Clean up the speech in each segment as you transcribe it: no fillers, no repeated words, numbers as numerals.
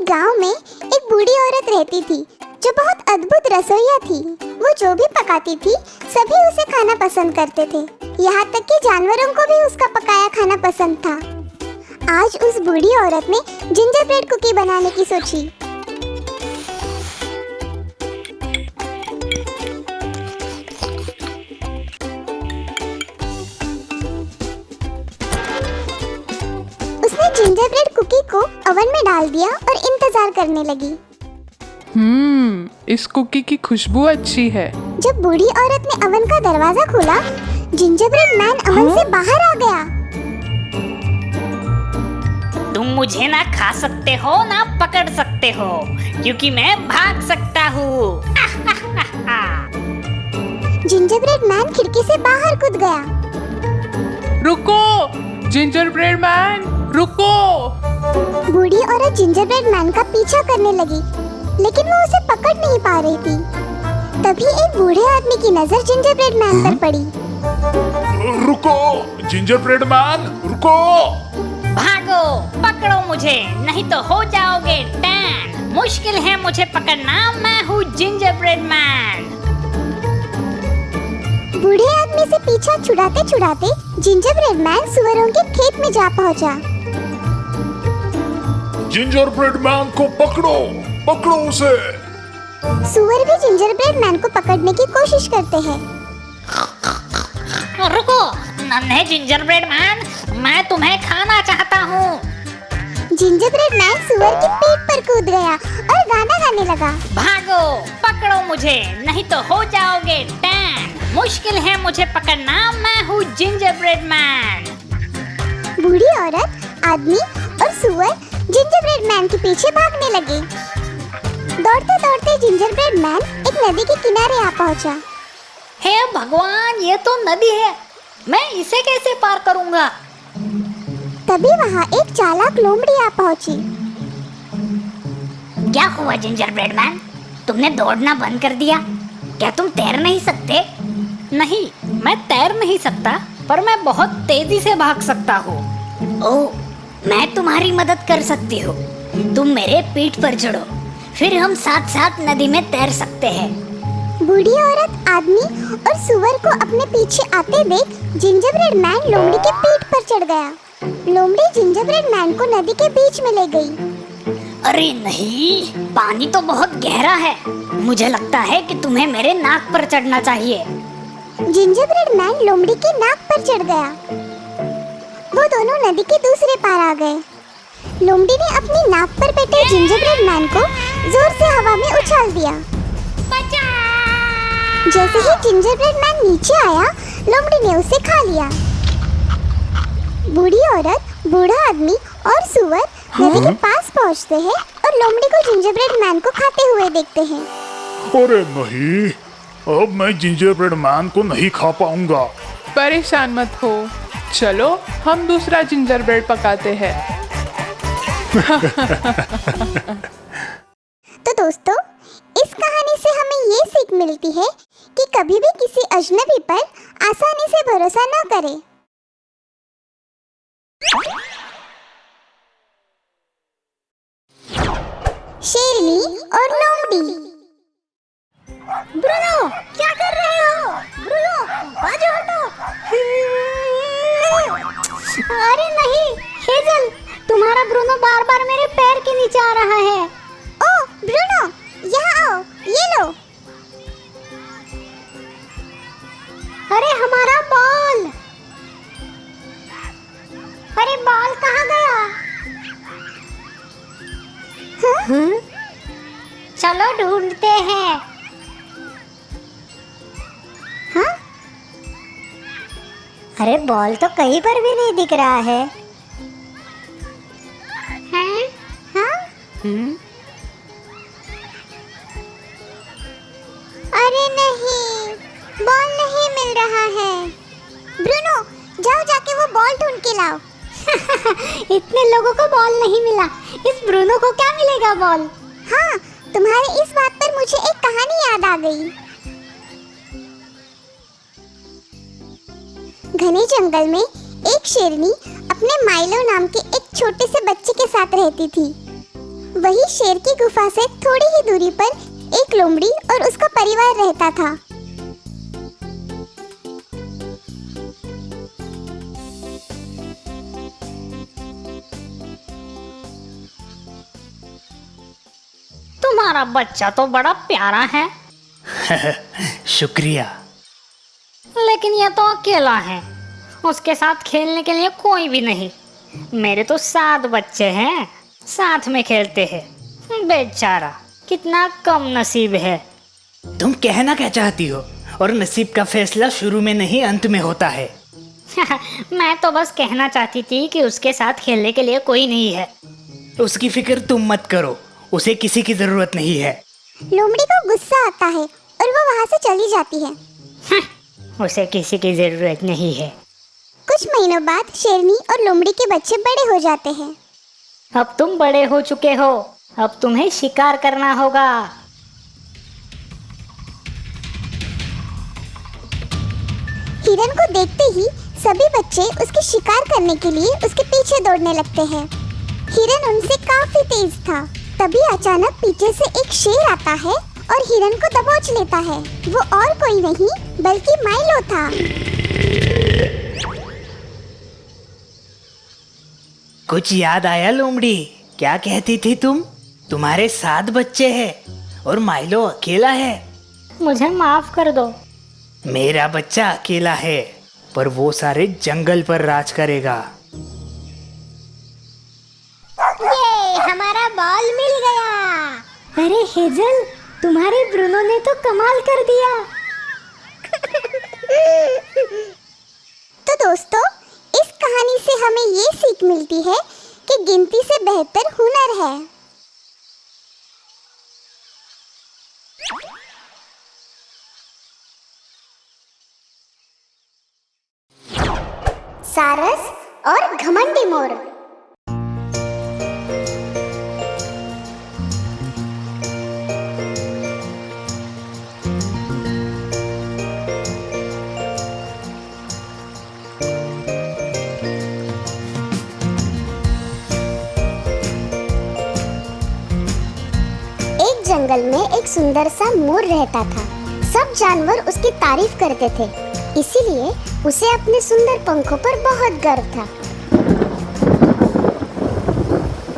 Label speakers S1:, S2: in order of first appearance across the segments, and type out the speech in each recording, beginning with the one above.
S1: गांव में एक बूढ़ी औरत रहती थी जो बहुत अद्भुत रसोइया थी। वो जो भी पकाती थी सभी उसे खाना पसंद करते थे, यहाँ तक कि जानवरों को भी उसका पकाया खाना पसंद था। आज उस बूढ़ी औरत ने जिंजर ब्रेड कुकी बनाने की सोची। उसने जिंजर ब्रेड कुकी को ओवन में डाल दिया और इंतजार करने लगी।
S2: इस कुकी की खुशबू अच्छी है।
S1: जब बूढ़ी औरत ने ओवन का दरवाजा खोला, जिंजर ब्रेड मैन ओवन से बाहर आ गया।
S3: तुम मुझे ना खा सकते हो ना पकड़ सकते हो, क्योंकि मैं भाग सकता हूँ।
S1: जिंजर ब्रेड मैन खिड़की से बाहर कूद गया।
S2: रुको जिंजर ब्रेड मैन, रुको।
S1: बूढ़ी औरत जिंजर ब्रेड मैन का पीछा करने लगी, लेकिन वो उसे पकड़ नहीं पा रही थी। तभी एक बूढ़े आदमी की नजर जिंजर ब्रेड मैन पर पड़ी।
S4: रुको जिंजर ब्रेड मैन, रुको।
S3: भागो, पकड़ो मुझे, नहीं तो हो जाओगे टैन। मुश्किल है मुझे पकड़ना, मैं हूँ जिंजर ब्रेड मैन।
S1: बूढ़े आदमी से पीछा छुड़ाते छुड़ाते जिंजर ब्रेड मैन सुअरों के खेत में जा पहुंचा।
S4: जिंजर ब्रेड मैन को पकड़ो, पकड़ो उसे।
S1: सुअर भी जिंजर ब्रेड मैन को पकड़ने की कोशिश करते हैं।
S3: रुको नन्हे जिंजर ब्रेड मैन, मैं तुम्हें खाना चाहता हूँ।
S1: जिंजर ब्रेड मैन सुअर की पीठ पर कूद गया और गाना गाने लगा।
S3: भागो, पकड़ो मुझे, नहीं तो हो जाओगे टैन। मुश्किल है मुझे पकड़ना, मैं हूँ जिंजर ब्रेड मैन।
S1: बूढ़ी औरत, आदमी और सुअर जिंजर ब्रेड मैन के पीछे भागने लगे। दौड़ते दौड़ते जिंजर ब्रेड मैन एक नदी के किनारे आ पहुंचा।
S3: हे भगवान, ये तो नदी है, मैं इसे कैसे पार करूँगा?
S1: तभी वहाँ एक चालाक लोमड़ी आ पहुंची।
S3: क्या हुआ जिंजर ब्रेड मैन, तुमने दौड़ना बंद कर दिया? क्या तुम तैर नहीं सकते? नहीं, मैं तैर नहीं सकता, पर मैं बहुत तेजी से भाग सकता हूँ। ओह, मैं तुम्हारी मदद कर सकती हूँ। तुम मेरे पीठ पर चढ़ो, फिर हम साथ साथ नदी में तैर सकते हैं।
S1: बूढ़ी औरत, आदमी और सुअर को अपने पीछे आते देख जिंजर ब्रेड मैन लोमड़ी के पीठ पर चढ़ गया। लोमड़ी जिंजर ब्रेड मैन को नदी के बीच में ले गई।
S3: अरे नहीं, पानी तो बहुत गहरा है। मुझे लगता है कि तुम्हें मेरे नाक पर चढ़ना चाहिए।
S1: जिंजर ब्रेड मैन लोमड़ी की नाक पर चढ़ गया। वो दोनों नदी के दूसरे पार आ गए। लोमड़ी ने अपनी नाक पर बैठे जिंजर ब्रेड मैन को जोर से हवा में उछाल दिया। जैसे ही जिंजर ब्रेड मैन नीचे आया, लोमड़ी ने उसे खा लिया। बूढ़ी औरत, बूढ़ा आदमी और सुअर नदी के पास पहुंचते हैं और लोमड़ी को जिंजर ब्रेड मैन को खाते हुए देखते हैं।
S4: अरे नहीं, अब मैं जिंजर ब्रेड मैन को नहीं खा पाऊंगा।
S2: परेशान मत हो, चलो हम दूसरा जिंजर ब्रेड पकाते हैं।
S1: तो दोस्तों, इस कहानी से हमें ये सीख मिलती है कि कभी भी किसी अजनबी पर आसानी से भरोसा न करें। शेरनी और लोमड़ी। ब्रूनो, क्या कर रहे हो? ब्रूनो, बाजू हटो।
S5: अरे नहीं हेजल, तुम्हारा ब्रूनो बार बार मेरे पैर के नीचे आ रहा है।
S1: ओह ब्रूनो, यहाँ आओ, ये लो।
S5: अरे हमारा बॉल, अरे बॉल कहाँ गया? हाँ? चलो ढूंढते हैं। हाँ? अरे बॉल तो कहीं पर भी नहीं दिख रहा है। हैं? हाँ?
S1: अरे नहीं, बॉल नहीं मिल रहा है। ब्रूनो, जाओ जाके वो बॉल ढूंढ के लाओ।
S5: इतने लोगों को बॉल नहीं मिला, इस ब्रूनो को क्या मिलेगा बॉल?
S1: हाँ, तुम्हारे इस बात पर मुझे एक कहानी याद आ गई। घने जंगल में एक शेरनी अपने माइलो नाम के एक छोटे से बच्चे के साथ रहती थी। वही शेर की गुफा से थोड़ी ही दूरी पर एक लोमड़ी और उसका परिवार रहता था।
S3: तुम्हारा बच्चा तो बड़ा प्यारा है,
S6: शुक्रिया।
S3: लेकिन ये तो अकेला है, उसके साथ खेलने के लिए कोई भी नहीं। मेरे तो 7 बच्चे हैं, साथ में खेलते हैं। बेचारा, कितना कम नसीब है।
S6: तुम कहना क्या चाहती हो? और नसीब का फैसला शुरू में नहीं अंत में होता है।
S3: मैं तो बस कहना चाहती थी कि उसके साथ खेलने के लिए कोई नहीं है।
S6: उसकी फिक्र तुम मत करो, उसे किसी की जरूरत नहीं है।
S1: लोमड़ी को गुस्सा आता है और वो वहाँ से चली जाती है।
S3: उसे किसी की जरूरत नहीं है।
S1: कुछ महीनों बाद शेरनी और लोमड़ी के बच्चे बड़े हो जाते हैं।
S3: अब तुम बड़े हो चुके हो, अब तुम्हें शिकार करना होगा।
S1: हिरन को देखते ही सभी बच्चे उसके शिकार करने के लिए उसके पीछे दौड़ने लगते हैं। हिरन उनसे काफी तेज था। तभी अचानक पीछे से एक शेर आता है और हिरन को दबोच लेता है। वो और कोई नहीं बल्कि माइलो था।
S6: कुछ याद आया लोमड़ी? क्या कहती थी तुम? तुम्हारे 7 बच्चे हैं और माइलो अकेला है।
S3: मुझे माफ कर दो।
S6: मेरा बच्चा अकेला है, पर वो सारे जंगल पर राज करेगा।
S5: ये हमारा बॉल मिल गया। अरे हेजल, तुम्हारे ब्रूनो ने तो कमाल कर दिया।
S1: तो दोस्तों, इस कहानी से हमें ये सीख मिलती है कि गिनती से बेहतर हुनर है। सारस और घमंडी मोर। एक जंगल में एक सुंदर सा मोर रहता था। सब जानवर उसकी तारीफ करते थे, इसीलिए उसे अपने सुंदर पंखों पर बहुत गर्व था।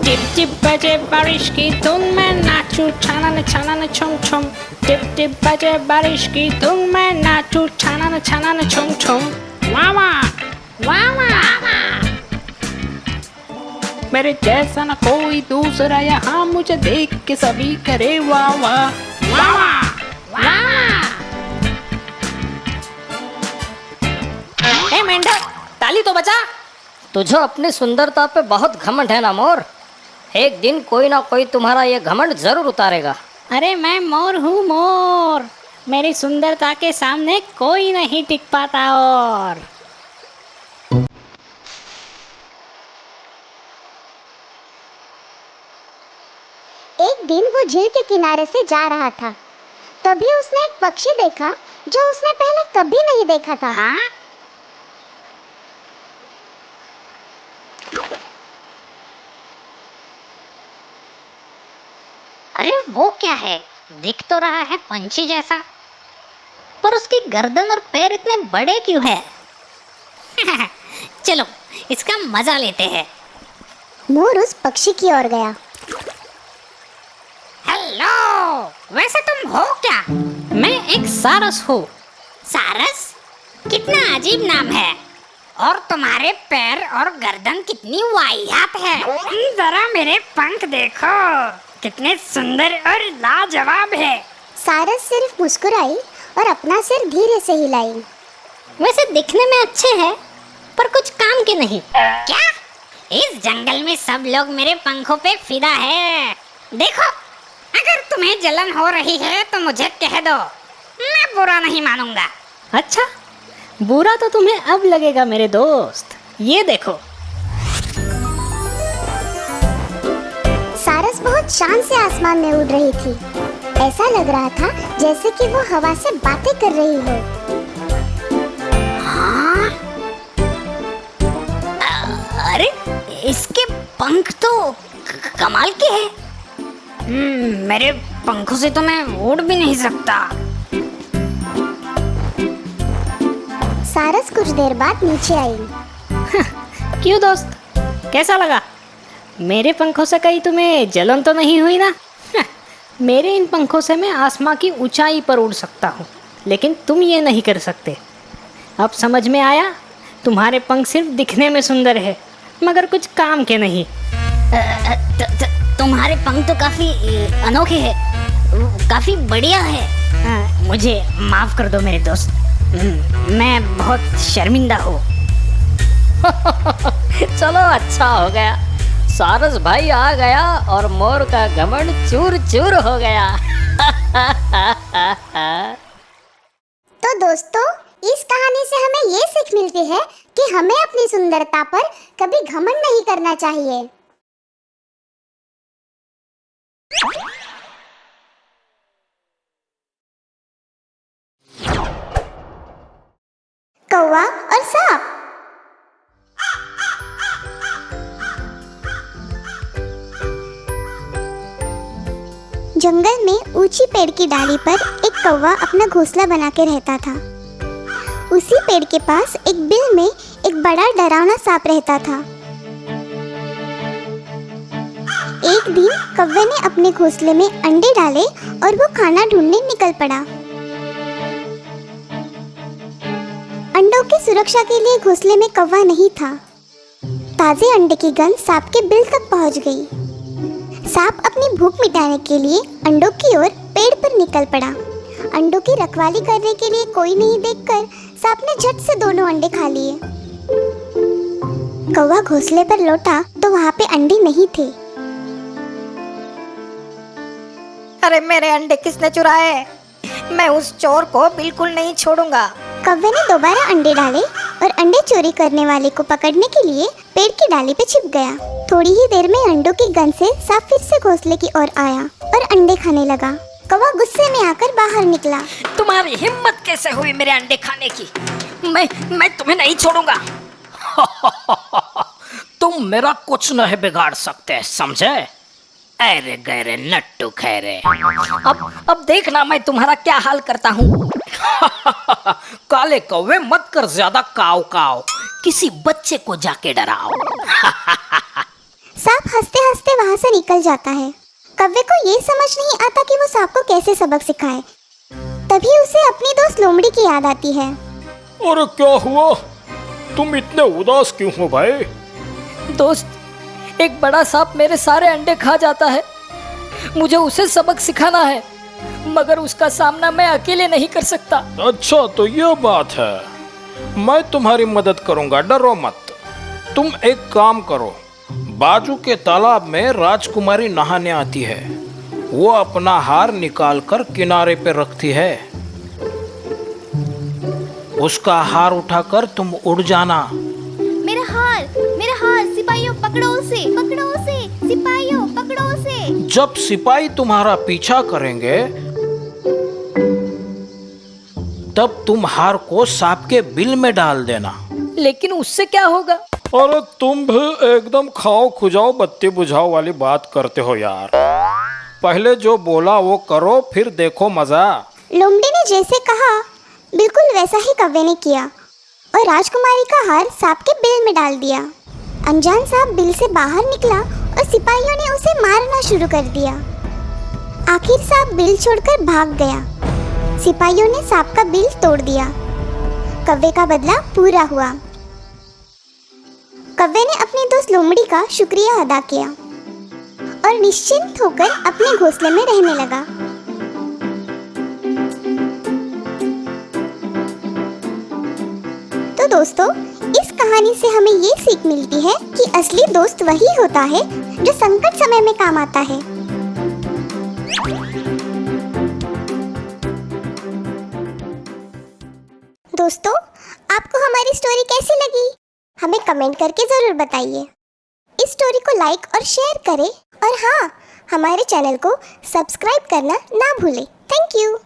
S3: टिप टिप बजे बारिश की धुन में नाचूं छानन छानन छुम छुम। टिप टिप बजे बारिश की धुन में नाचूं छानन छानन छुम छुम। वाह वाह वाह वाह, मेरे जैसा न कोई दूसरा यहाँ, मुझे देख के सभी करे वाह वाह वाह वाह वाह। ए मेंढक, ताली तो बजा।
S7: तुझे अपनी सुंदरता पे बहुत घमंड है ना मोर। एक दिन कोई ना कोई तुम्हारा ये घमंड जरूर उतारेगा।
S3: अरे मैं मोर हूँ मोर, मेरी सुंदरता के सामने कोई नहीं टिक पाता। और
S1: एक दिन वो झील के किनारे से जा रहा था। तभी उसने एक पक्षी देखा जो उसने पहले कभी नहीं देखा था। हाँ?
S5: अरे वो क्या है? दिख तो रहा है पंछी जैसा, पर उसकी गर्दन और पैर इतने बड़े क्यों है?
S3: चलो इसका मजा लेते हैं।
S1: मोर उस पक्षी की ओर गया।
S3: हेलो, वैसे तुम हो क्या? मैं एक सारस हूँ। सारस? कितना अजीब नाम है। और तुम्हारे पैर और गर्दन कितनी वाहियात है। जरा मेरे पंख देखो, कितने सुंदर और लाजवाब है।
S1: सारस सिर्फ मुस्कुराई और अपना सिर धीरे से हिलाई।
S5: वैसे दिखने में अच्छे हैं, पर कुछ काम के नहीं।
S3: क्या? इस जंगल में सब लोग मेरे पंखों पे फिदा है। देखो, अगर तुम्हें जलन हो रही है तो मुझे कह दो, मैं बुरा नहीं मानूंगा।
S7: अच्छा, बुरा तो तुम्हें अब लगेगा मेरे दोस्त। ये देखो।
S1: सारस बहुत शान से आसमान में उड़ रही थी। ऐसा लग रहा था जैसे कि वो हवा से बातें कर रही हो।
S3: हाँ? अरे इसके पंख तो कमाल के हैं। मेरे पंखों से तो मैं उड़ भी नहीं सकता।
S1: सारस कुछ देर बाद नीचे आई।
S3: क्यों दोस्त, कैसा लगा? मेरे पंखों से कहीं तुम्हें जलन तो नहीं हुई ना? मेरे इन पंखों से मैं आसमां की ऊंचाई पर उड़ सकता हूँ, लेकिन तुम ये नहीं कर सकते। अब समझ में आया? तुम्हारे पंख सिर्फ दिखने में सुंदर है, मगर कुछ काम के नहीं। तुम्हारे पंख तो काफी अनोखे हैं, काफी बढ़िया है। मुझे माफ कर दो मेरे दोस्त, मैं बहुत शर्मिंदा हूँ।
S7: चलो अच्छा हो गया, सारस भाई आ गया और मोर का घमंड चूर चूर हो गया।
S1: तो दोस्तों, इस कहानी से हमें ये सीख मिलती है कि हमें अपनी सुंदरता पर कभी घमंड नहीं करना चाहिए। कौवा और सांप। जंगल में ऊंची पेड़ की डाली पर एक कौवा अपना घोंसला बना के रहता था। उसी पेड़ के पास एक बिल में एक बड़ा डरावना सांप रहता था। एक दिन कौवे ने अपने घोंसले में अंडे डाले और वो खाना ढूंढने निकल पड़ा। अंडों की सुरक्षा के लिए घोंसले में कौवा नहीं था। ताजे अंडे की गंध सांप के बिल तक पहुंच गई। सांप अपनी भूख मिटाने के लिए अंडों की ओर पेड़ पर निकल पड़ा। अंडों की रखवाली करने के लिए कोई नहीं देखकर सांप ने झट से दोनों अंडे खा लिए। कौवा घोंसले पर लौटा तो वहाँ पे अंडे नहीं थे।
S3: अरे मेरे अंडे किसने चुराए? मैं उस चोर को बिल्कुल नहीं छोड़ूंगा।
S1: कौवे ने दोबारा अंडे डाले और अंडे चोरी करने वाले को पकड़ने के लिए पेड़ की डाली पे छिप गया। थोड़ी ही देर में अंडों की गंध से सांप फिर से घोंसले की ओर आया और अंडे खाने लगा। कौवा गुस्से में आकर बाहर निकला।
S3: तुम्हारी हिम्मत कैसे हुई मेरे अंडे खाने की? मैं तुम्हें नहीं छोड़ूंगा।
S7: तुम मेरा कुछ नहीं बिगाड़ सकते, समझे? अरे गहरे नट्टू खैरे।
S3: अब देखना मैं तुम्हारा क्या हाल करता हूँ।
S7: काले कौवे मत कर ज्यादा काव काव, किसी बच्चे को जाके डराओ।
S1: सांप हंसते हंसते वहाँ से निकल जाता है। कौवे को ये समझ नहीं आता कि वो सांप को कैसे सबक सिखाए। तभी उसे अपनी दोस्त लोमड़ी की याद आती है।
S8: अरे क्या हुआ? तुम इतने उदास क्यों हो भाई?
S7: दोस्त, एक बड़ा सांप मेरे सारे अंडे खा जाता है। मुझे उसे सबक सिखाना है, मगर उसका सामना मैं अकेले नहीं कर सकता।
S8: अच्छा तो ये बात है, मैं तुम्हारी मदद करूंगा, डरो मत। तुम एक काम करो, बाजू के तालाब में राजकुमारी नहाने आती है। वो अपना हार निकाल कर किनारे पे रखती है। उसका हार उठाकर तुम उड़ जाना।
S5: मेरा हार सिपाहियों पकड़ो उसे, सिपाहियों पकड़ो उसे।
S8: जब सिपाही तुम्हारा पीछा करेंगे तब तुम हार को सांप के बिल में डाल देना।
S7: लेकिन उससे क्या होगा?
S8: अरे तुम भी एकदम खाओ खुजाओ बत्ती बुझाओ वाली बात करते हो यार। पहले जो बोला वो करो, फिर देखो मजा।
S1: लोमड़ी ने जैसे कहा बिल्कुल वैसा ही कौवे ने किया और राजकुमारी का हार सांप के बिल में डाल दिया। अनजान सांप बिल से बाहर निकला और सिपाहियों ने उसे मारना शुरू कर दिया। आखिर सांप बिल छोड़कर भाग गया। सिपाहियों ने सांप का बिल तोड़ दिया। कौवे का बदला पूरा हुआ। कौवे ने अपनी दोस्त लोमड़ी का शुक्रिया अदा किया और निश्चिंत होकर अपने घोंसले में रहने लगा। तो दोस्तों, इस कहानी से हमें ये सीख मिलती है कि असली दोस्त वही होता है जो संकट समय में काम आता है। दोस्तों, आपको हमारी स्टोरी कैसी लगी? हमें कमेंट करके जरूर बताइए। इस स्टोरी को लाइक और शेयर करें और हाँ, हमारे चैनल को सब्सक्राइब करना ना भूलें। Thank you.